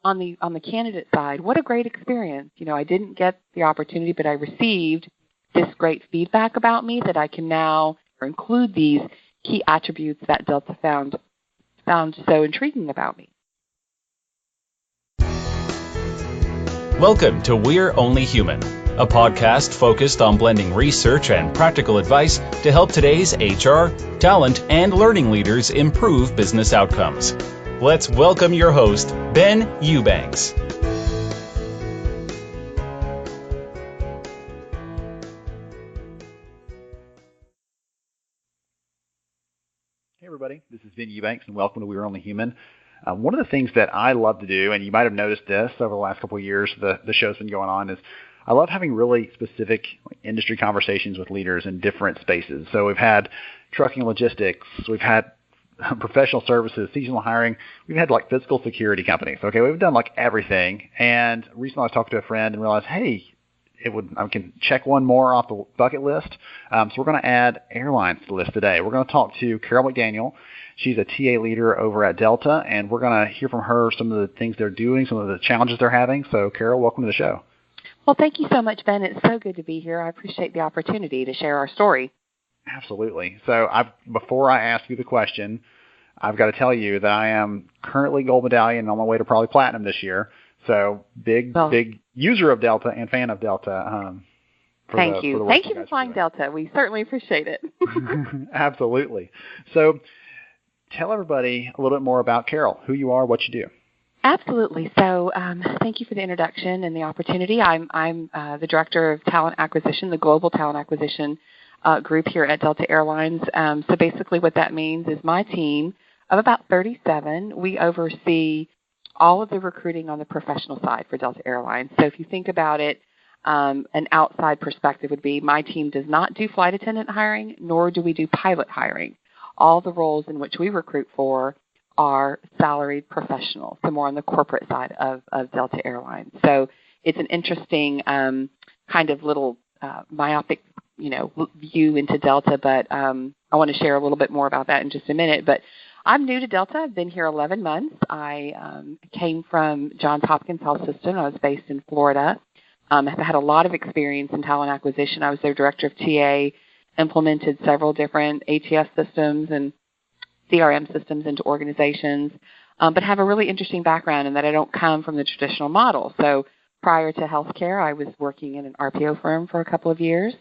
on the candidate side, what a great experience. I didn't get the opportunity, but I received this great feedback about me that I can now include these key attributes that Delta found so intriguing about me. Welcome to We're Only Human, a podcast focused on blending research and practical advice to help today's HR, talent, and learning leaders improve business outcomes. Let's welcome your host, Ben Eubanks. Hey everybody, this is Ben Eubanks and welcome to We're Only Human. One of the things that I love to do, and you might have noticed this over the last couple of years, the show's been going on, is I love having really specific industry conversations with leaders in different spaces. So we've had trucking logistics, we've had professional services, seasonal hiring, we've had like physical security companies. Okay, we've done like everything. And recently I was talking to a friend and realized, hey, I can check one more off the bucket list. So we're going to add airlines to the list today. We're going to talk to Carol McDaniel. She's a TA leader over at Delta, and we're going to hear from her some of the things they're doing, some of the challenges they're having. So, Carol, welcome to the show. Well, thank you so much, Ben. It's so good to be here. I appreciate the opportunity to share our story. Absolutely. So before I ask you the question, I've got to tell you that I am currently gold medallion on my way to probably platinum this year. So big user of Delta and fan of Delta. Thank you. Thank you for flying Delta. We certainly appreciate it. Absolutely. So tell everybody a little bit more about Carol, who you are, what you do. Absolutely. So thank you for the introduction and the opportunity. I'm the Director of Talent Acquisition, the Global Talent Acquisition group here at Delta Airlines. So basically what that means is my team of about 37, we oversee all of the recruiting on the professional side for Delta Airlines. So if you think about it, an outside perspective would be my team does not do flight attendant hiring, nor do we do pilot hiring. All the roles in which we recruit for are salaried professionals, so more on the corporate side of Delta Airlines. So it's an interesting kind of little myopic, view into Delta, but I want to share a little bit more about that in just a minute. But I'm new to Delta. I've been here 11 months. I came from Johns Hopkins Health System. I was based in Florida. I've had a lot of experience in talent acquisition. I was their director of TA, implemented several different ATS systems and CRM systems into organizations, but have a really interesting background in that I don't come from the traditional model. So prior to healthcare, I was working in an RPO firm for a couple of years.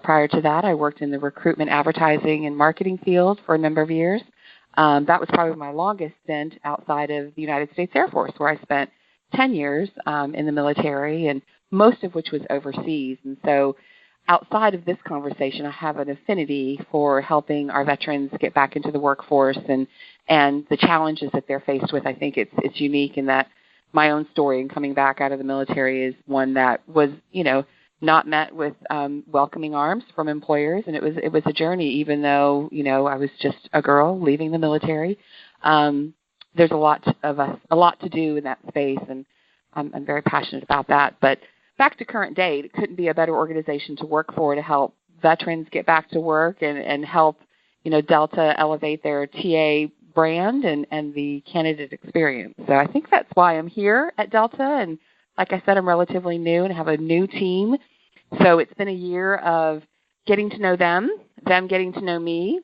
Prior to that, I worked in the recruitment, advertising, and marketing field for a number of years. That was probably my longest stint outside of the United States Air Force, where I spent 10 years in the military, and most of which was overseas. And so outside of this conversation, I have an affinity for helping our veterans get back into the workforce and the challenges that they're faced with. I think it's unique in that my own story in coming back out of the military is one that was, not met with welcoming arms from employers, and it was a journey. Even though I was just a girl leaving the military, there's a lot to do in that space, and I'm very passionate about that. But back to current date, it couldn't be a better organization to work for to help veterans get back to work and help Delta elevate their TA brand and the candidate experience. So I think that's why I'm here at Delta, and like I said, I'm relatively new and have a new team. So it's been a year of getting to know them getting to know me,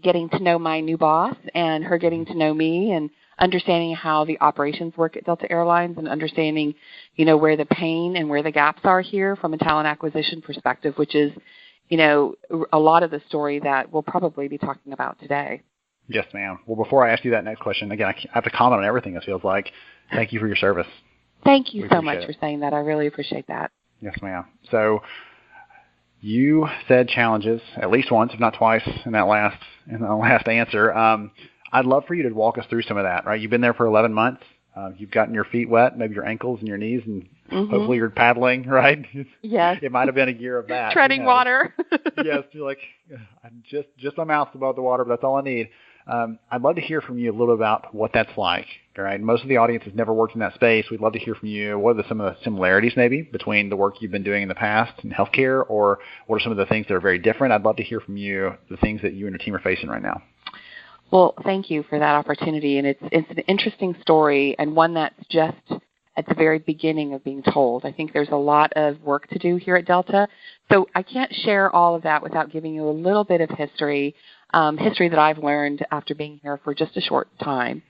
getting to know my new boss, and her getting to know me, and understanding how the operations work at Delta Airlines, and understanding, where the pain and where the gaps are here from a talent acquisition perspective, which is, a lot of the story that we'll probably be talking about today. Yes, ma'am. Well, before I ask you that next question, again, I have to comment on everything, it feels like. Thank you for your service. Thank you so much for saying that. I really appreciate that. Yes, ma'am. So you said challenges at least once, if not twice, in the last answer. I'd love for you to walk us through some of that, right? You've been there for 11 months. You've gotten your feet wet, maybe your ankles and your knees, and hopefully you're paddling, right? Yes. It might have been a year of that. Treading water. Yes, you're like, I'm just my mouth's above the water, but that's all I need. I'd love to hear from you a little about what that's like. All right. Most of the audience has never worked in that space. We'd love to hear from you. What are some of the similarities maybe between the work you've been doing in the past in healthcare, or what are some of the things that are very different? I'd love to hear from you the things that you and your team are facing right now. Well, thank you for that opportunity, and it's an interesting story and one that's just at the very beginning of being told. I think there's a lot of work to do here at Delta, so I can't share all of that without giving you a little bit of history that I've learned after being here for just a short time.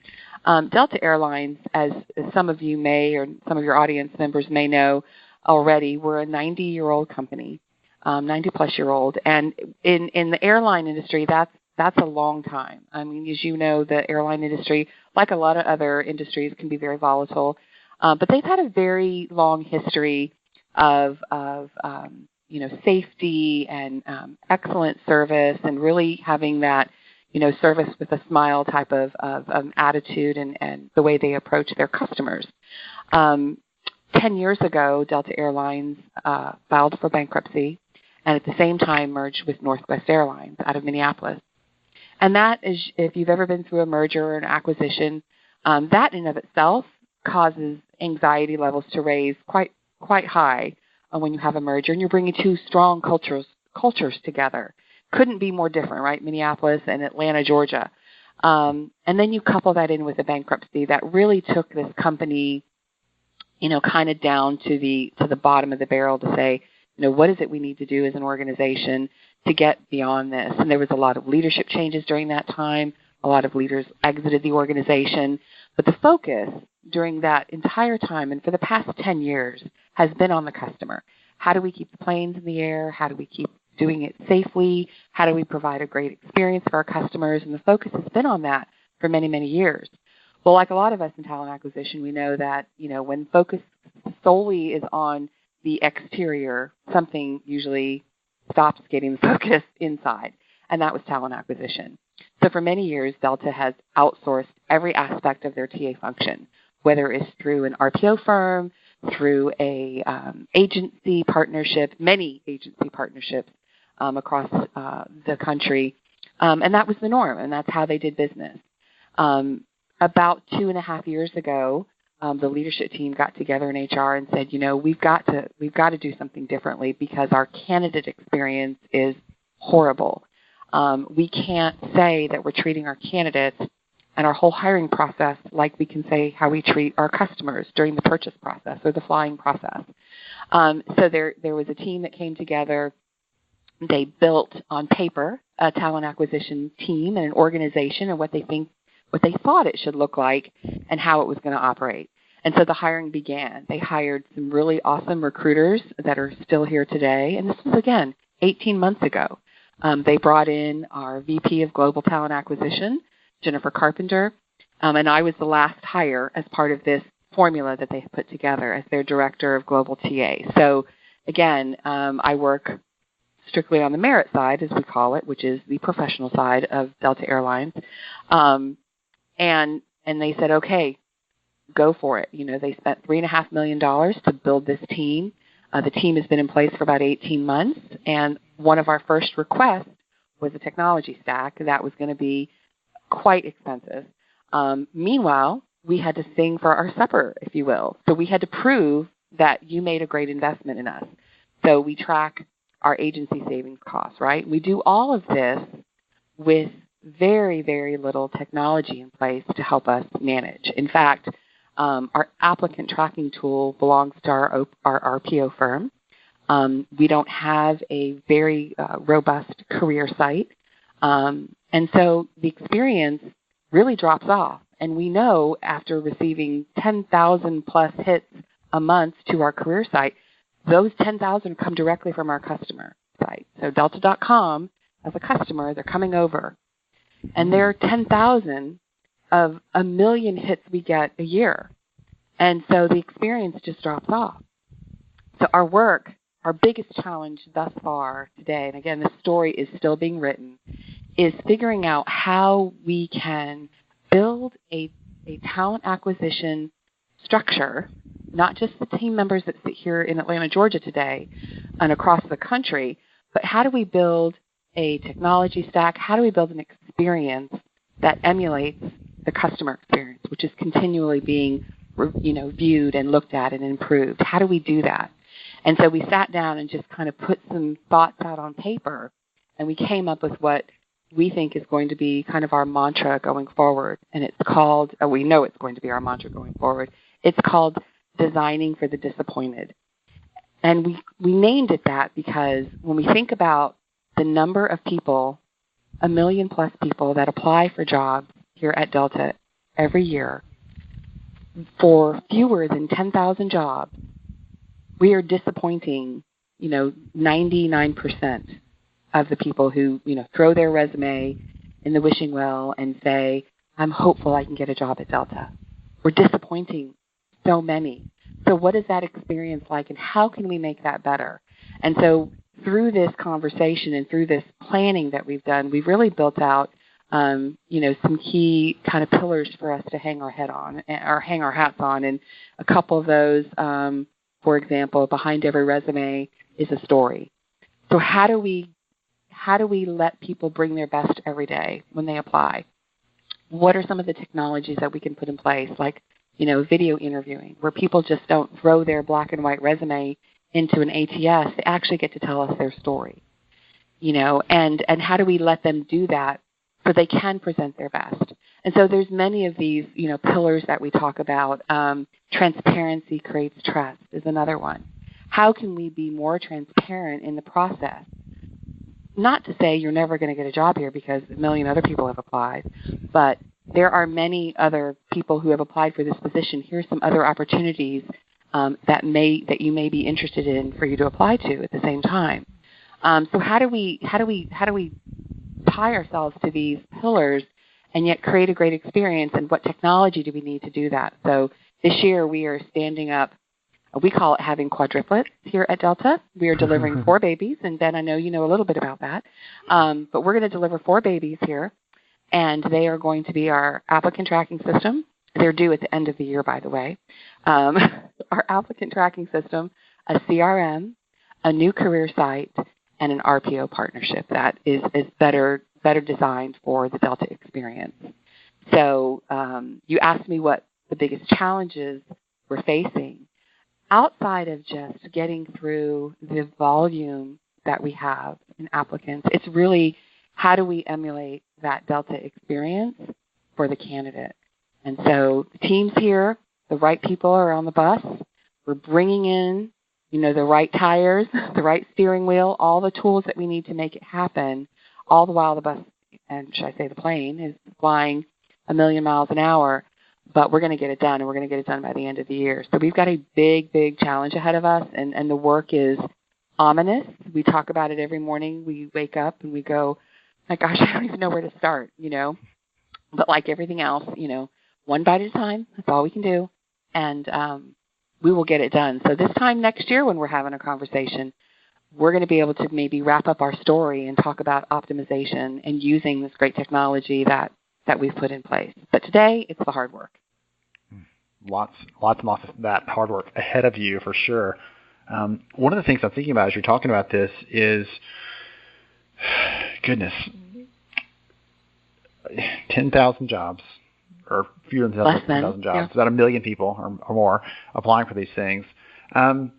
Delta Airlines, as some of you may or some of your audience members may know already, we're a 90-year-old company, 90-plus-year-old, and in the airline industry, that's a long time. I mean, as you know, the airline industry, like a lot of other industries, can be very volatile. But they've had a very long history of safety and excellent service, and really having that, service with a smile type of attitude and the way they approach their customers. 10 years ago, Delta Airlines filed for bankruptcy, and at the same time merged with Northwest Airlines out of Minneapolis. And that is, if you've ever been through a merger or an acquisition, that in and of itself causes anxiety levels to raise quite high when you have a merger and you're bringing two strong cultures together. Couldn't be more different, right? Minneapolis and Atlanta, Georgia. And then you couple that in with a bankruptcy that really took this company, kind of down to the bottom of the barrel to say, what is it we need to do as an organization to get beyond this? And there was a lot of leadership changes during that time. A lot of leaders exited the organization. But the focus during that entire time and for the past 10 years has been on the customer. How do we keep the planes in the air? How do we keep doing it safely? How do we provide a great experience for our customers? And the focus has been on that for many, many years. Well, like a lot of us in talent acquisition, we know that, when focus solely is on the exterior, something usually stops getting the focus inside, and that was talent acquisition. So for many years, Delta has outsourced every aspect of their TA function, whether it's through an RPO firm, through a agency partnership, many agency partnerships across the country, and that was the norm, and that's how they did business. About 2.5 years ago, the leadership team got together in HR and said, we've got to do something differently because our candidate experience is horrible. We can't say that we're treating our candidates and our whole hiring process like we can say how we treat our customers during the purchase process or the flying process. So there was a team that came together. They built on paper a talent acquisition team and an organization and what they thought it should look like and how it was going to operate. And so the hiring began. They hired some really awesome recruiters that are still here today. And this was, again, 18 months ago. They brought in our VP of Global Talent Acquisition, Jennifer Carpenter, and I was the last hire as part of this formula that they put together as their Director of Global TA. So, again, I work strictly on the merit side, as we call it, which is the professional side of Delta Airlines. And they said, okay, go for it. They spent $3.5 million to build this team. The team has been in place for about 18 months, and one of our first requests was a technology stack that was going to be quite expensive. Meanwhile, we had to sing for our supper, if you will. So we had to prove that you made a great investment in us. So we track our agency savings costs, right? We do all of this with very, very little technology in place to help us manage. In fact, our applicant tracking tool belongs to our RPO firm. We don't have a very robust career site. And so the experience really drops off. And we know after receiving 10,000 plus hits a month to our career site, those 10,000 come directly from our customer site. So Delta.com, as a customer, they're coming over. And there are 10,000 of 1 million hits we get a year. And so the experience just drops off. So our work, our biggest challenge thus far today, and again, this story is still being written, is figuring out how we can build a talent acquisition structure, not just the team members that sit here in Atlanta, Georgia today and across the country, but how do we build a technology stack? How do we build an experience that emulates the customer experience, which is continually being viewed and looked at and improved? How do we do that? And so we sat down and just kind of put some thoughts out on paper, and we came up with what we think is going to be kind of our mantra going forward, and it's called, we know it's going to be our mantra going forward, it's called Designing for the Disappointed. And we named it that because when we think about the number of people, 1 million plus people that apply for jobs here at Delta every year, for fewer than 10,000 jobs, we are disappointing, 99% of the people who, throw their resume in the wishing well and say, I'm hopeful I can get a job at Delta. We're disappointing so many. So what is that experience like, and how can we make that better? And so through this conversation and through this planning that we've done, we've really built out, some key kind of pillars for us to hang our head on, or hang our hats on. And a couple of those, for example, behind every resume is a story. So how do we let people bring their best every day when they apply? What are some of the technologies that we can put in place, like, video interviewing, where people just don't throw their black and white resume into an ATS, they actually get to tell us their story, and how do we let them do that so they can present their best? And so there's many of these, pillars that we talk about. Transparency creates trust is another one. How can we be more transparent in the process? Not to say you're never going to get a job here because 1 million other people have applied, but there are many other people who have applied for this position. Here's some other opportunities that you may be interested in for you to apply to at the same time. So how do we tie ourselves to these pillars and yet create a great experience, and what technology do we need to do that? So this year we are standing up, we call it having quadruplets here at Delta. We are delivering 4 babies, and Ben, I know you know a little bit about that, but we're going to deliver 4 babies here, and they are going to be our applicant tracking system. They're due at the end of the year, by the way. Our applicant tracking system, a CRM, a new career site, and an RPO partnership that is better designed for the Delta experience. So you asked me what the biggest challenges we're facing. Outside of just getting through the volume that we have in applicants, it's really how do we emulate that Delta experience for the candidate? And so the team's here, the right people are on the bus. We're bringing in, the right tires, the right steering wheel, all the tools that we need to make it happen, all the while the bus, and should I say the plane, is flying 1 million miles an hour. But we're going to get it done, and we're going to get it done by the end of the year. So we've got a big, big challenge ahead of us, and the work is ominous. We talk about it every morning. We wake up and we go, my gosh, I don't even know where to start, But like everything else, one bite at a time, that's all we can do, and we will get it done. So this time next year when we're having a conversation, we're going to be able to maybe wrap up our story and talk about optimization and using this great technology that we've put in place. But today, it's the hard work. Lots of that hard work ahead of you for sure. One of the things I'm thinking about as you're talking about this is, goodness, 10,000 jobs, or fewer than 10,000 jobs, yeah. About 1 million people or more applying for these things. For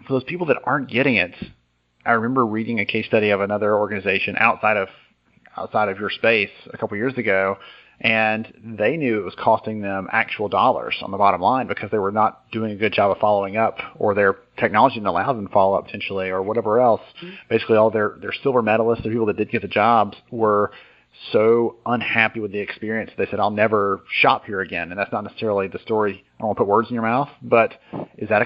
those people that aren't getting it, I remember reading a case study of another organization outside of your space a couple years ago, and they knew it was costing them actual dollars on the bottom line because they were not doing a good job of following up, or their technology didn't allow them to follow up potentially, or whatever else. Mm-hmm. Basically, all their silver medalists, the people that did get the jobs, were so unhappy with the experience. They said, I'll never shop here again. And that's not necessarily the story. I don't want to put words in your mouth, but is that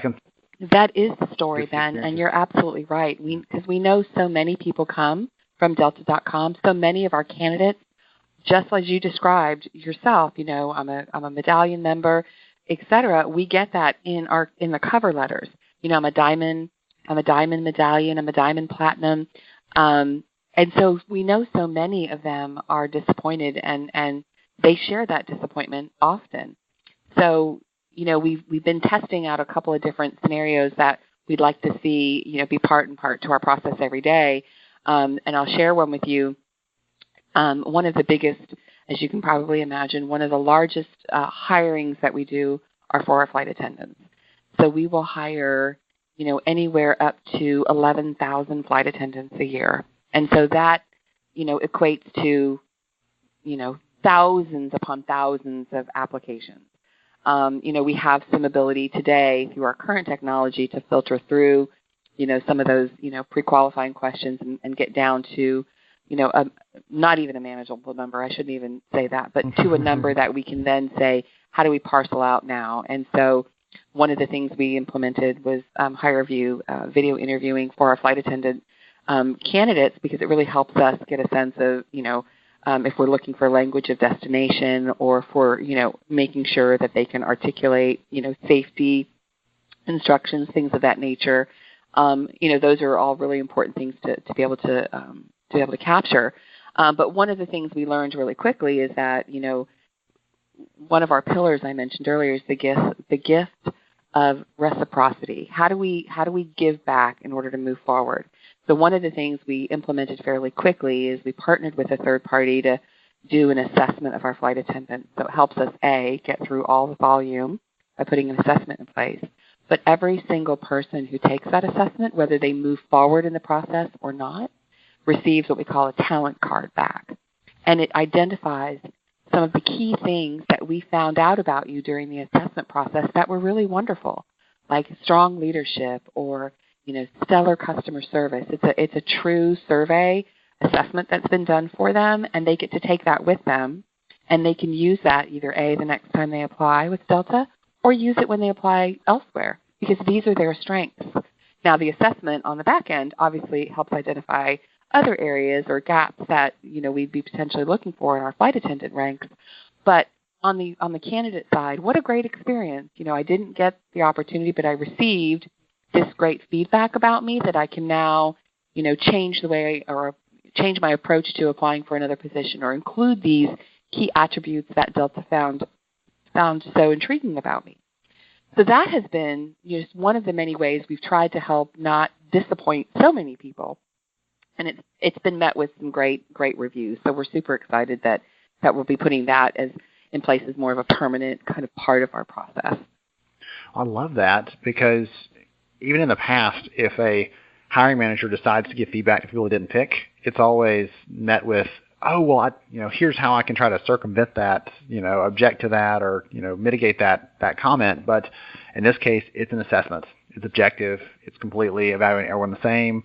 That is the story, Ben, and you're absolutely right. Because we know so many people come from Delta.com. So many of our candidates, just as you described yourself, I'm a medallion member, etc. We get that in the cover letters. I'm a diamond medallion, I'm a diamond platinum, and so we know so many of them are disappointed, and they share that disappointment often. So we've been testing out a couple of different scenarios that we'd like to see be part and part to our process every day. And I'll share one with you. One of the biggest, as you can probably imagine, one of the largest hirings that we do are for our flight attendants. So we will hire, anywhere up to 11,000 flight attendants a year. And so that equates to, thousands upon thousands of applications. We have some ability today through our current technology to filter through, some of those, pre-qualifying questions and get down to, not even a manageable number. I shouldn't even say that, but to a number that we can then say, how do we parcel out now? And so one of the things we implemented was HireVue video interviewing for our flight attendant candidates, because it really helps us get a sense of, if we're looking for language of destination, or for, making sure that they can articulate, safety instructions, things of that nature. Those are all really important things to be able to capture. But one of the things we learned really quickly is that, one of our pillars I mentioned earlier is the gift of reciprocity. How do we give back in order to move forward? So one of the things we implemented fairly quickly is we partnered with a third party to do an assessment of our flight attendants. So it helps us, A, get through all the volume by putting an assessment in place. But every single person who takes that assessment, whether they move forward in the process or not, receives what we call a talent card back. And it identifies some of the key things that we found out about you during the assessment process that were really wonderful, like strong leadership or stellar customer service. It's a true survey assessment that's been done for them, and they get to take that with them, and they can use that either A, the next time they apply with Delta, or use it when they apply elsewhere, because these are their strengths. Now, the assessment on the back end obviously helps identify other areas or gaps that we'd be potentially looking for in our flight attendant ranks. But on the candidate side, what a great experience. I didn't get the opportunity, but I received this great feedback about me that I can now, change the way or change my approach to applying for another position, or include these key attributes that Delta found so intriguing about me. So that has been just one of the many ways we've tried to help not disappoint so many people. And it's been met with some great reviews. So we're super excited that we'll be putting that in place as more of a permanent kind of part of our process. I love that, because even in the past, if a hiring manager decides to give feedback to people they didn't pick, it's always met with, oh, well, here's how I can try to circumvent that, object to that, or, mitigate that comment. But in this case, it's an assessment. It's objective. It's completely evaluating everyone the same.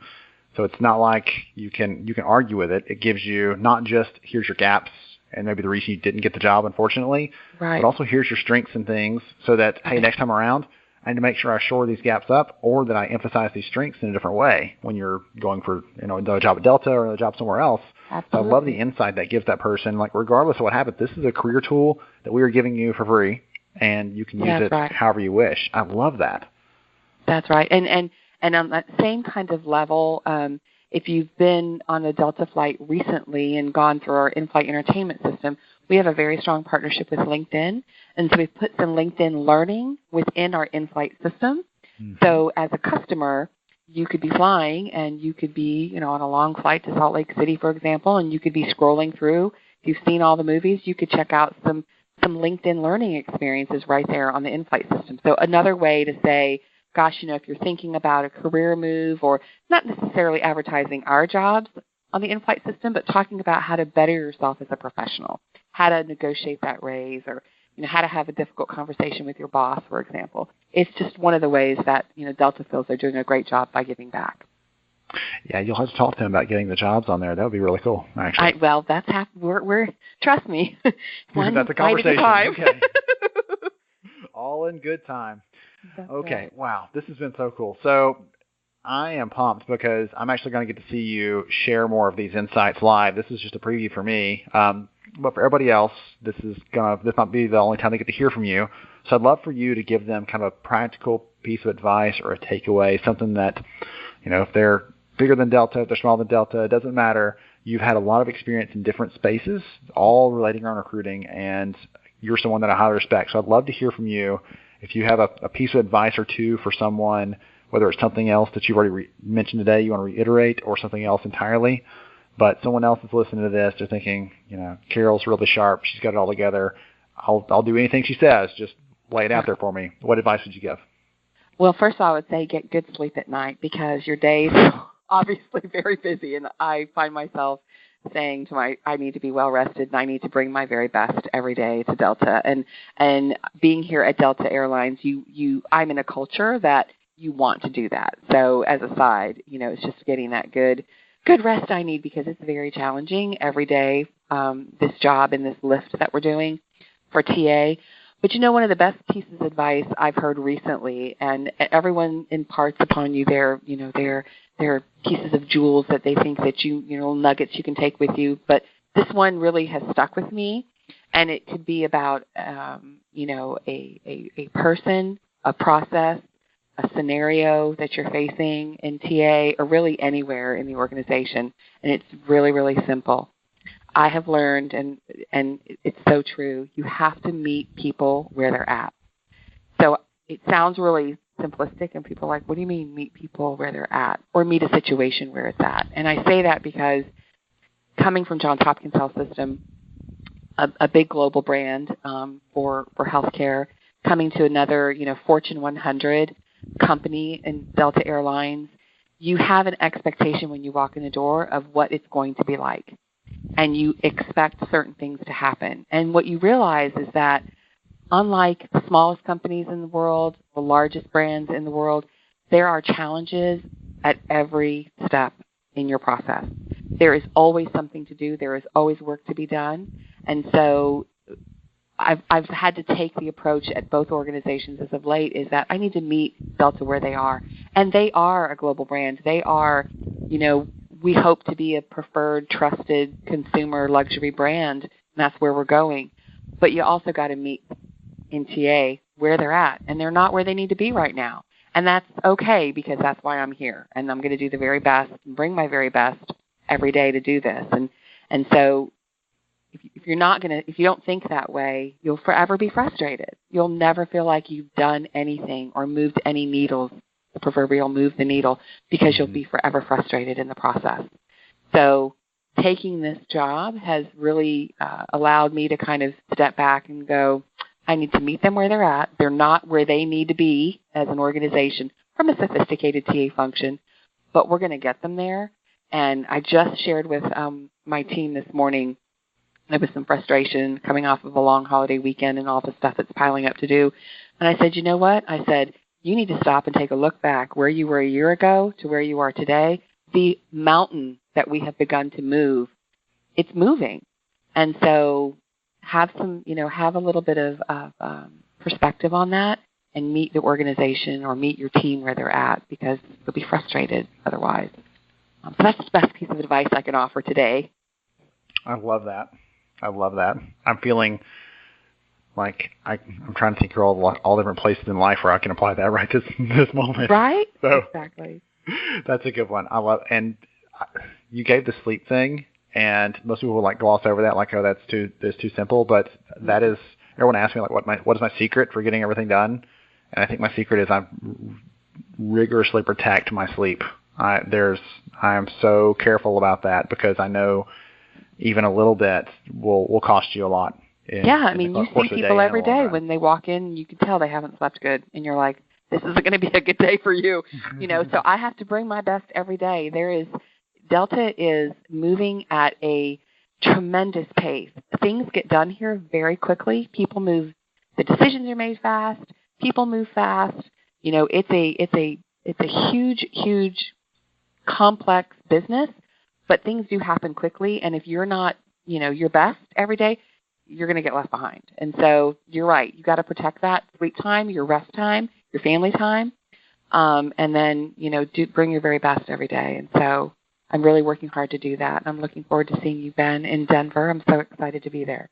So it's not like you can argue with it. It gives you not just here's your gaps and maybe the reason you didn't get the job, unfortunately, right, but also here's your strengths and things, so that, hey, next time around, I need to make sure I shore these gaps up, or that I emphasize these strengths in a different way when you're going for a job at Delta or a job somewhere else. Absolutely. So I love the insight that gives that person, like, regardless of what happens, this is a career tool that we are giving you for free, and you can use it however you wish. I love that. That's right. And on that same kind of level, if you've been on a Delta flight recently and gone through our in-flight entertainment system, we have a very strong partnership with LinkedIn. And so we've put some LinkedIn learning within our in-flight system. Mm-hmm. So as a customer, you could be flying and you could be, on a long flight to Salt Lake City, for example, and you could be scrolling through. If you've seen all the movies, you could check out some LinkedIn learning experiences right there on the in-flight system. So another way to say, gosh, if you're thinking about a career move, or not necessarily advertising our jobs on the in-flight system, but talking about how to better yourself as a professional, how to negotiate that raise, or how to have a difficult conversation with your boss, for example. It's just one of the ways that Delta feels they're doing a great job by giving back. Yeah, you'll have to talk to them about getting the jobs on there. That would be really cool, actually. That's we're trust me. That's a conversation. Okay. All in good time. That's okay, right. Wow, this has been so cool. So I am pumped because I'm actually going to get to see you share more of these insights live. This is just a preview for me. But for everybody else, this might be the only time they get to hear from you. So I'd love for you to give them kind of a practical piece of advice or a takeaway, something that, if they're bigger than Delta, if they're smaller than Delta, it doesn't matter. You've had a lot of experience in different spaces, all relating around recruiting, and you're someone that I highly respect. So I'd love to hear from you. If you have a piece of advice or two for someone, whether it's something else that you've already mentioned today, you want to reiterate, or something else entirely, but someone else is listening to this, they're thinking, Carol's really sharp, she's got it all together, I'll do anything she says, just lay it out there for me. What advice would you give? Well, first of all, I would say get good sleep at night, because your day's obviously very busy, and I find myself saying I need to be well rested and I need to bring my very best every day to Delta. And being here at Delta Airlines, I'm in a culture that you want to do that. So as a side, it's just getting that good rest I need, because it's very challenging every day, this job and this lift that we're doing for TA. But one of the best pieces of advice I've heard recently, and everyone imparts upon you their pieces of jewels that they think that nuggets you can take with you. But this one really has stuck with me, and it could be about a person, a process, a scenario that you're facing in TA, or really anywhere in the organization, and it's really, really simple. I have learned, and it's so true, you have to meet people where they're at. So it sounds really simplistic, and people are like, what do you mean meet people where they're at, or meet a situation where it's at? And I say that because coming from Johns Hopkins Health System, a big global brand for healthcare, coming to another Fortune 100 company in Delta Airlines, you have an expectation when you walk in the door of what it's going to be like. And you expect certain things to happen. And what you realize is that unlike the smallest companies in the world, the largest brands in the world, there are challenges at every step in your process. There is always something to do. There is always work to be done. And so I've had to take the approach at both organizations as of late is that I need to meet Delta where they are. And they are a global brand. They are, we hope to be a preferred, trusted consumer luxury brand, and that's where we're going. But you also got to meet in TA where they're at, and they're not where they need to be right now. And that's okay, because that's why I'm here, and I'm going to do the very best and bring my very best every day to do this. And so if you don't think that way, you'll forever be frustrated. You'll never feel like you've done anything or moved any needles, the proverbial move the needle, because you'll be forever frustrated in the process. So taking this job has really allowed me to kind of step back and go, I need to meet them where they're at. They're not where they need to be as an organization from a sophisticated TA function, but we're going to get them there. And I just shared with my team this morning, there was some frustration coming off of a long holiday weekend and all the stuff that's piling up to do. And I said, you know what? I said, you need to stop and take a look back where you were a year ago to where you are today. The mountain that we have begun to move, it's moving. And so have a little bit of perspective on that and meet the organization or meet your team where they're at, because you'll be frustrated otherwise. So that's the best piece of advice I can offer today. I love that. I'm feeling like I'm trying to think of all different places in life where I can apply that right this moment. Right? So exactly. That's a good one. And you gave the sleep thing, and most people will gloss over that, like, oh, that's too simple. But that is, everyone asks me what is my secret for getting everything done? And I think my secret is I rigorously protect my sleep. I am so careful about that, because I know even a little bit will cost you a lot. You see people every day when they walk in, you can tell they haven't slept good, and you're like, this isn't going to be a good day for you. So I have to bring my best every day. Delta is moving at a tremendous pace. Things get done here very quickly. People move. The decisions are made fast. People move fast. It's a huge, complex business, but things do happen quickly. And if you're not, your best every day, you're going to get left behind. And so you're right. You got to protect that sleep time, your rest time, your family time, and then, bring your very best every day. And so I'm really working hard to do that. I'm looking forward to seeing you, Ben, in Denver. I'm so excited to be there.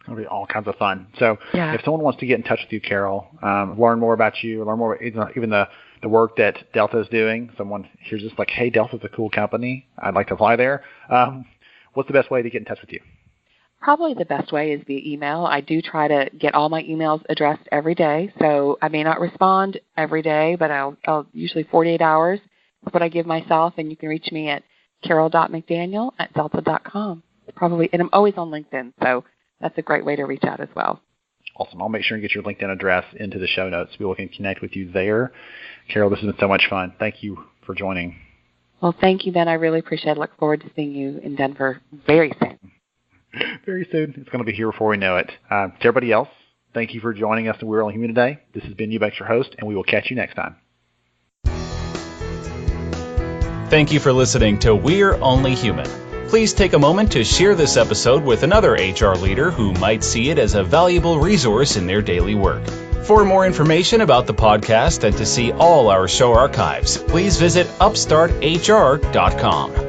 It'll be all kinds of fun. So If someone wants to get in touch with you, Carol, learn more about you, learn more about even the work that Delta is doing, someone hears this like, hey, Delta's a cool company, I'd like to fly there. What's the best way to get in touch with you? Probably the best way is via email. I do try to get all my emails addressed every day. So I may not respond every day, but I'll usually 48 hours is what I give myself. And you can reach me at carol.mcdaniel@delta.com. And I'm always on LinkedIn, so that's a great way to reach out as well. Awesome. I'll make sure and get your LinkedIn address into the show notes so people can connect with you there. Carol, this has been so much fun. Thank you for joining. Well, thank you, Ben. I really appreciate it. Look forward to seeing you in Denver very soon. Very soon. It's going to be here before we know it. To everybody else, thank you for joining us in We're Only Human today. This has been Eubanks, your host, and we will catch you next time. Thank you for listening to We're Only Human. Please take a moment to share this episode with another HR leader who might see it as a valuable resource in their daily work. For more information about the podcast and to see all our show archives, please visit upstarthr.com.